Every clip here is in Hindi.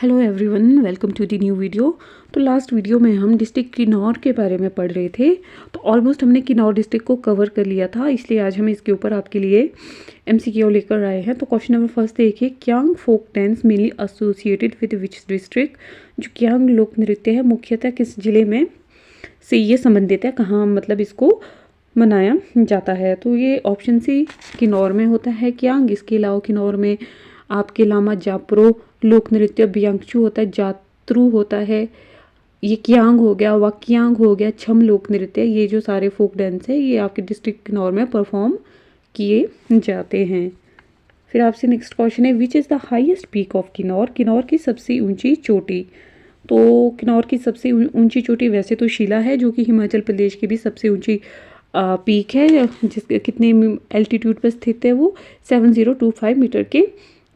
Hello everyone, welcome to the new video. तो लास्ट वीडियो में हम डिस्ट्रिक्ट किन्नौर के बारे में पढ़ रहे थे। तो ऑलमोस्ट हमने किन्नौर डिस्ट्रिक्ट को कवर कर लिया था, इसलिए आज हम इसके ऊपर आपके लिए MCQ लेकर आए हैं। तो क्वेश्चन नंबर फर्स्ट देखिए, Kyang folk dance mainly associated with which district. जो क्यांग लोक नृत्य है मुख्यतः किस जिले में से ये संबंधित है, कहाँ मतलब इसको मनाया जाता है। तो ये ऑप्शन सी किन्नौर में होता है क्यांग। इसके अलावा किन्नौर में आपके लामा जापरो लोक नृत्य ब्यांगचू होता है, जातरू होता है, ये क्यांग हो गया, वाक्यांग हो गया, छम लोक नृत्य। ये जो सारे फोक डांस है ये आपके डिस्ट्रिक्ट किन्नौर में परफॉर्म किए जाते हैं। फिर आपसे नेक्स्ट क्वेश्चन है, विच is the highest peak of Kinnaur. Kinnaur की सबसे ऊंची चोटी। तो किन्नौर की सबसे ऊंची चोटी वैसे तो शिला है, जो कि हिमाचल प्रदेश की भी सबसे ऊंची पीक है। जिस कितने एल्टीट्यूड पर स्थित है, वो 7025 मीटर के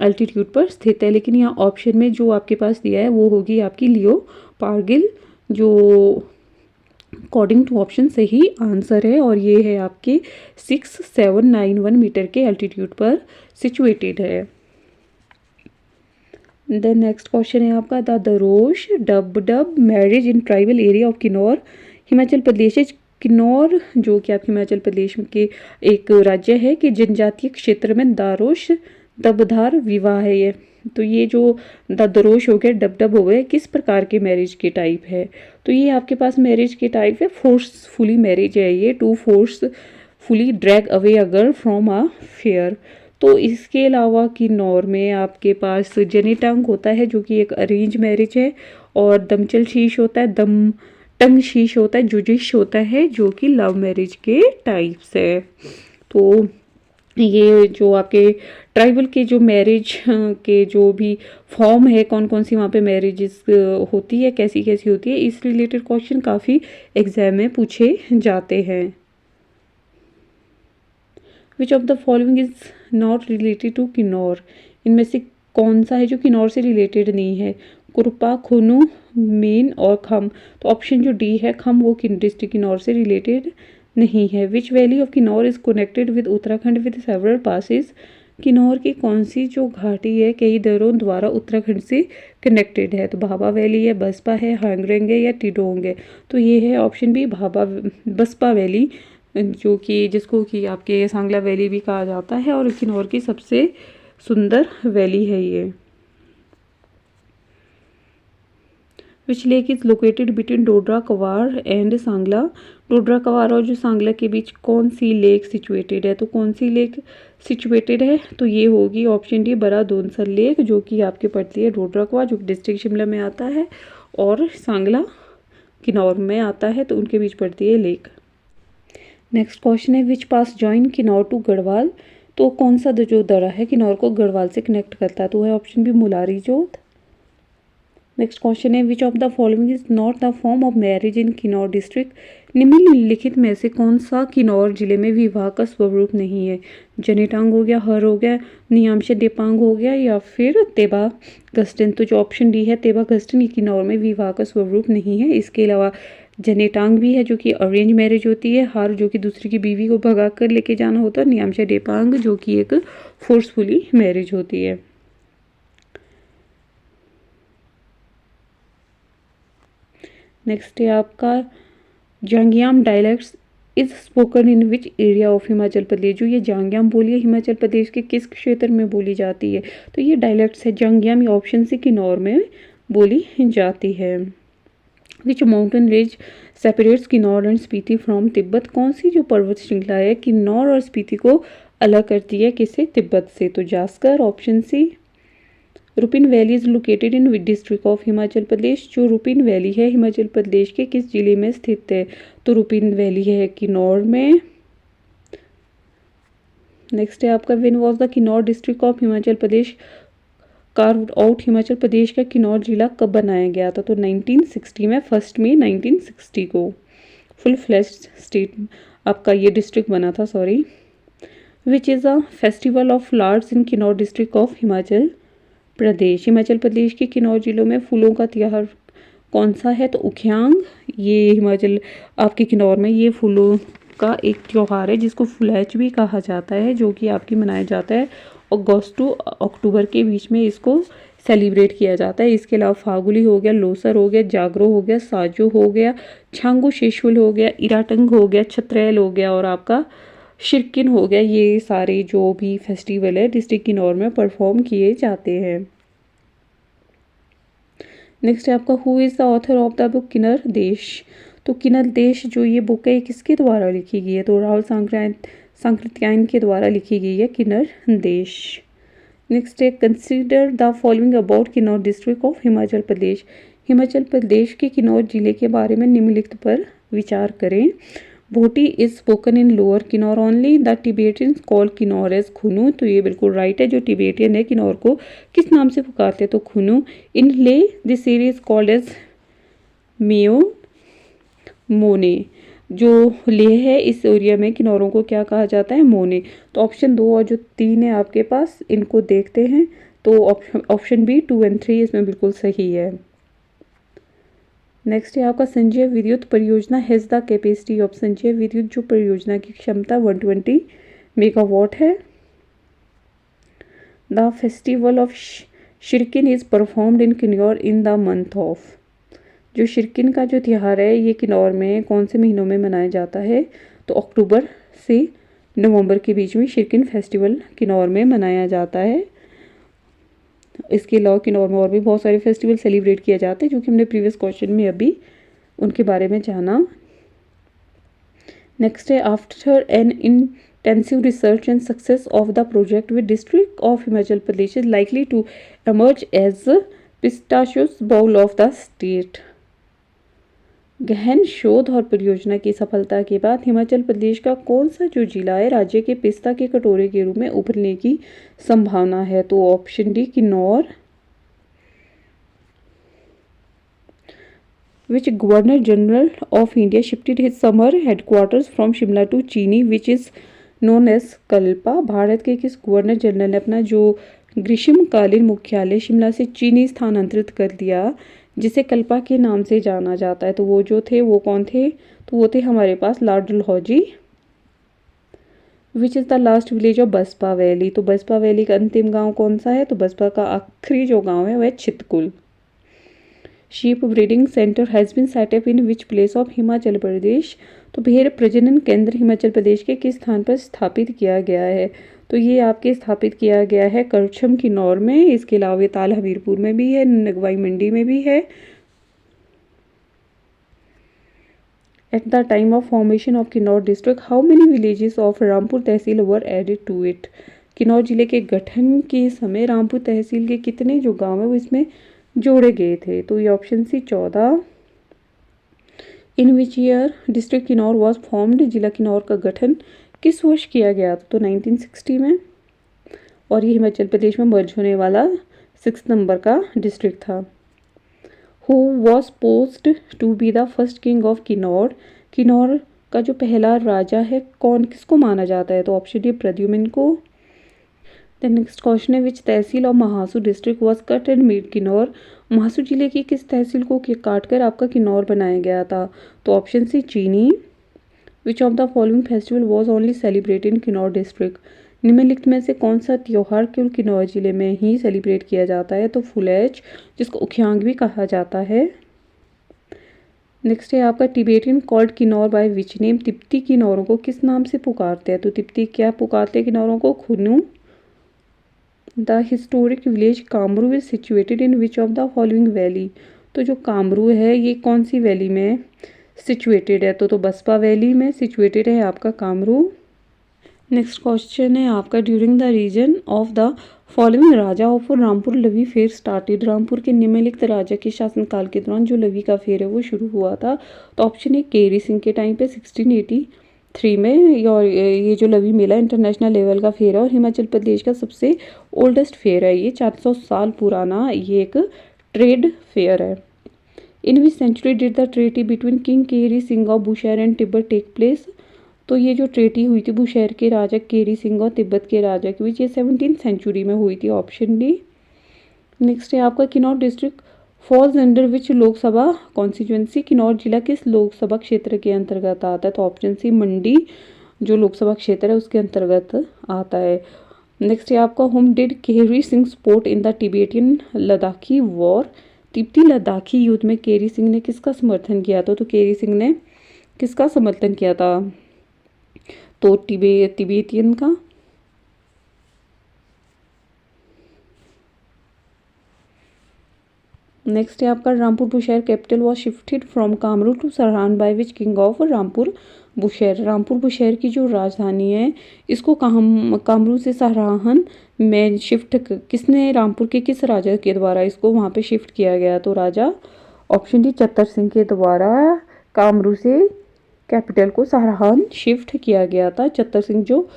एल्टीट्यूड पर स्थित है। लेकिन यहाँ ऑप्शन में जो आपके पास दिया है वो होगी आपकी लियो पारगिल, जो अकॉर्डिंग टू ऑप्शन सही आंसर है, और ये है आपके 6791 मीटर के एल्टीट्यूड पर सिचुएटेड है। देन नेक्स्ट क्वेश्चन है आपका, the Darosh dub marriage in tribal area of Kinnaur. Himachal Pradesh Kinnaur जो कि आप हिमाचल प्रदेश के एक राज्य है कि जनजातीय क्षेत्र में दारोश दबधार विवाह है ये। तो ये जो दरोश हो गया, डब हो गए, किस प्रकार के मैरिज के टाइप है। तो ये आपके पास मैरिज के टाइप है फोर्सफुली मैरिज है ये, to forcefully drag away a girl from a fair. तो इसके अलावा किन्नौर में आपके पास जनेटांग होता है जो कि एक अरेंज मैरिज है, और दमचल शीश होता है, दम टंग शीश होता है, जुजिश होता है जो कि लव मैरिज के टाइप्स है। तो ये जो आपके ट्राइबल के जो मैरिज के जो भी फॉर्म है, कौन कौन सी वहाँ पे मैरिजेस होती है, कैसी कैसी होती है, इस रिलेटेड क्वेश्चन काफ़ी एग्जाम में पूछे जाते हैं। Which of the following is not related to Kinnaur. इनमें से कौन सा है जो किन्नौर से रिलेटेड नहीं है। कुरपा, खुनु, मेन और खम। तो ऑप्शन जो डी है खम, वो डिस्ट्रिक्ट किन्नौर से रिलेटेड नहीं है। विच valley of Kinnaur is connected with Uttarakhand with several passes. Kinnaur की कौन सी जो घाटी है कई दरों द्वारा उत्तराखंड से कनेक्टेड है। तो भाभा वैली है, बसपा है, हांगरेंग है या टिडोंग है। तो ये है ऑप्शन बी बसपा वैली, जो कि जिसको कि आपके सांगला वैली भी कहा जाता है, और किन्नौर की सबसे सुंदर वैली है ये। Which lake is located between Dodra कवार एंड सांगला। डोडरा कवार और जो सांगला के बीच कौन सी लेक सिचुएटेड है। तो कौन सी लेक सिचुएटेड है, तो ये होगी ऑप्शन डी बड़ा दोनसर लेक, जो कि आपके पड़ती है डोडरा कवार जो डिस्ट्रिक्ट शिमला में आता है, और सांगला किन्नौर में आता है, तो उनके बीच पड़ती है लेक। नेक्स्ट क्वेश्चन है, विच पास जॉइन किन्नौर टू गढ़वाल। तो कौन सा जो दरा है किन्नौर को गढ़वाल से कनेक्ट करता है, तो है ऑप्शन बी मुलारी जोत। नेक्स्ट क्वेश्चन है, विच of the following is not the form of marriage in Kinnaur district. निम्नलिखित में से कौन सा किन्नौर जिले में विवाह का स्वरूप नहीं है। जनेटांग हो गया, हर हो गया, नियामशे देपांग हो गया, या फिर तेबा गस्टन। तो जो ऑप्शन डी है तेबा गस्टन, ये किन्नौर में विवाह का स्वरूप नहीं है। इसके अलावा जनेटांग भी है जो कि अरेंज मैरिज होती है, हार जो कि दूसरी की बीवी को भगा कर लेके जाना होता है, नियामशे देपांग जो कि एक फोर्सफुली मैरिज होती है। नेक्स्ट है आपका, Jangiam dialects is spoken in which area of Himachal Pradesh. जो ये जांगियाम बोली है हिमाचल प्रदेश के किस क्षेत्र में बोली जाती है। तो ये डायलेक्ट्स है जांगियाम, ये ऑप्शन से किन्नौर में बोली जाती है। Which mountain range separates Kinnaur and Spiti from Tibet. कौन सी जो पर्वत श्रृंखला है किन्नौर और स्पीति को अलग करती है किससे, तिब्बत से। तो Zanskar, option C. Rupin valley is located in which district of Himachal Pradesh. जो रुपिन वैली है हिमाचल प्रदेश के किस जिले में स्थित है। तो रुपिन वैली है किन्नौर में। नेक्स्ट है आपका, when was the Kinnaur district of Himachal Pradesh carved out. Himachal Pradesh का किन्नौर जिला कब बनाया गया था। तो 1960 में, 1 मई 1960 को फुल फ्लेश्ड स्टेट आपका ये डिस्ट्रिक्ट बना था, sorry. Which is a festival of flowers in Kinnaur district of Himachal Pradesh. Himachal Pradesh के किन्नौर जिलों में फूलों का त्योहार कौन सा है। तो उख्यांग, ये हिमाचल आपके किन्नौर में ये फूलों का एक त्यौहार है जिसको फुलैच भी कहा जाता है, जो कि आपकी मनाया जाता है अगस्त टू अक्टूबर के बीच में इसको सेलिब्रेट किया जाता है। इसके अलावा फागुली हो गया, लोसर हो गया, जागरो हो गया, साजो हो गया, छांगू शेषुल हो गया, इराटंग हो गया, छत्रैल हो गया और आपका शिरकिन हो गया। ये सारे जो भी फेस्टिवल है डिस्ट्रिक्ट किन्नौर में परफॉर्म किए जाते हैं। नेक्स्ट है आपका who is the author of the book Kinnar Desh. तो किन्नर देश जो ये बुक है किसके द्वारा लिखी गई है? तो राहुल सांकृत्यायन के द्वारा लिखी गई है किन्नर देश। नेक्स्ट है consider the following about Kinnaur district of Himachal Pradesh. Himachal Pradesh के किन्नौर जिले के बारे में निम्नलिखित पर विचार करें। Bhoti is spoken in lower Kinnaur only. The Tibetans call Kinnaur as Khunu. तो ये बिल्कुल राइट है। जो टिबेटियन है किन्नौर को किस नाम से पुकारते हैं? तो खुनू। In Leh this series called as मेयो मोने। जो लेह है इस एरिया में किन्नौरों को क्या कहा जाता है? मोने। तो ऑप्शन 2 और जो 3 है आपके पास इनको देखते हैं। तो ऑप्शन बी 2 और 3 इसमें बिल्कुल सही है। नेक्स्ट है आपका Sanjay Vidyut Pariyojana has the capacity of. Sanjay Vidyut जो परियोजना की क्षमता 120 मेगावाट है। The festival of Shirkin is performed in Kinnaur in the month of. जो शिरकिन का जो त्यौहार है ये किन्नौर में कौन से महीनों में मनाया जाता है? तो अक्टूबर से नवंबर के बीच में शिरकिन फेस्टिवल किन्नौर में मनाया जाता है। इसके अलावा किन्नौर में और भी बहुत सारे फेस्टिवल सेलिब्रेट किए जाते हैं जो कि हमने प्रीवियस क्वेश्चन में अभी उनके बारे में जाना। नेक्स्ट है after an intensive research and success of the project with district of Himachal Pradesh is likely to emerge as pistachios bowl of the state. गहन शोध और परियोजना की सफलता के बाद हिमाचल प्रदेश का कौन सा जो जिला है राज्य के पिस्ता के कटोरे के रूप में उभरने की संभावना है? तो option D Kinnaur. Which governor general of India shifted his summer headquarters from Shimla to Chini which is known as Kalpa. Bharat के किस गवर्नर जनरल ने अपना जो ग्रीष्मकालीन मुख्यालय शिमला से चीनी स्थानांतरित कर दिया जिसे कल्पा के नाम से जाना जाता है? तो वो जो थे वो कौन थे? तो वो थे हमारे पास lord Dalhousie. Which is the last village of Baspa valley. तो बसपा वैली का अंतिम गांव कौन सा है? तो बसपा का आखिरी जो गांव है वह Chitkul. Sheep breeding centre has been set up in which place of Himachal Pradesh. तो भेड़ प्रजनन केंद्र हिमाचल प्रदेश के किस स्थान पर स्थापित किया गया है? तो ये आपके स्थापित किया गया है करछम किन्नौर में। इसके अलावा ताल हमीरपुर में भी है, नगवाई मंडी में भी है। At the time of formation of Kinnaur district how many villages of Rampur tehsil were added to it. Kinnaur जिले के गठन के समय रामपुर तहसील के कितने जो गांव है वो इसमें जोड़े गए थे? तो ये option C 14। In which year district Kinnaur was formed. जिला किन्नौर का गठन किस वर्ष किया गया था? तो 1960 में। और ये हिमाचल प्रदेश में मर्ज होने वाला 6 नंबर का डिस्ट्रिक्ट था। Who was posed to be the first king of Kinnaur. Kinnaur का जो पहला राजा है कौन किसको माना जाता है? तो ऑप्शन डी प्रद्युम्न को। द नेक्स्ट क्वेश्चन है which tehsil of Mahasu district was cut and made Kinnaur. Mahasu जिले की किस तहसील को काट कर आपका किन्नौर बनाया गया था? तो ऑप्शन सी चीनी। विच of the following festival was only celebrated in Kinnaur district. निम्नलिखित में से कौन सा त्यौहार केवल किन्नौर जिले में ही सेलिब्रेट किया जाता है? तो फुलेज जिसको उखियांग भी कहा जाता है। नेक्स्ट है आपका Tibetan called Kinnaur by which name. तिब्बती किन्नौरों को किस नाम से पुकारते हैं? तो तिब्बती क्या पुकारते हैं किन्नौरों को? Khunu. The historic village Kamru is situated in which of the following valley. तो जो कामरू है ये कौन सी वैली में सिचुएटेड है? तो बसपा वैली में सिचुएटेड है आपका कामरू। नेक्स्ट क्वेश्चन है आपका during the region of the following raja of Rampur Lavi fair started. Rampur के निम्नलिखित राजा के शासनकाल के दौरान जो लवी का फेयर है वो शुरू हुआ था। तो ऑप्शन ए केरी सिंह के टाइम पे 1683 में। और ये जो लवी मेला इंटरनेशनल लेवल का फेयर है और हिमाचल प्रदेश का सबसे ओल्डेस्ट फेयर है। ये 400 साल पुराना ये एक ट्रेड फेयर है। In which century did the treaty between king Kehri Singh of Bushahr and Tibet take place. तो ये जो ट्रेटी हुई थी बुशहर के राजा केरी सिंह और तिब्बत के राजा के बीच ये 17वीं सेंचुरी में हुई थी। Option D. नेक्स्ट है आपका Kinnaur district falls under which Lok Sabha constituency. Kinnaur जिला किस लोकसभा क्षेत्र के अंतर्गत आता है? तो ऑप्शन सी मंडी जो लोकसभा क्षेत्र है उसके अंतर्गत आता है। नेक्स्ट है आपका whom did Kehri Singh support in the Tibetan Ladakhi war. तिब्बती लद्दाखी युद्ध में केरी सिंह ने किसका समर्थन किया था? तो केरी सिंह ने किसका समर्थन किया था? तो तिबेटियन का। नेक्स्ट है आपका Rampur Bushahr capital was shifted from Kamru to Sarahan by which king of Rampur Bushahr. Rampur Bushahr की जो राजधानी है इसको कामरू से सरहान में शिफ्ट किसने, रामपुर के किस राजा के द्वारा इसको वहाँ पे शिफ्ट किया गया? तो राजा ऑप्शन डी चतर सिंह के द्वारा कामरू से कैपिटल को सरहान शिफ्ट किया गया था। चतर सिंह जो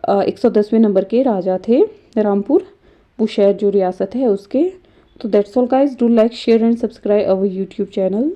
110वें नंबर के राजा थे रामपुर बुशहर जो रियासत है उसके। तो that's all guys, do like share and subscribe our YouTube channel.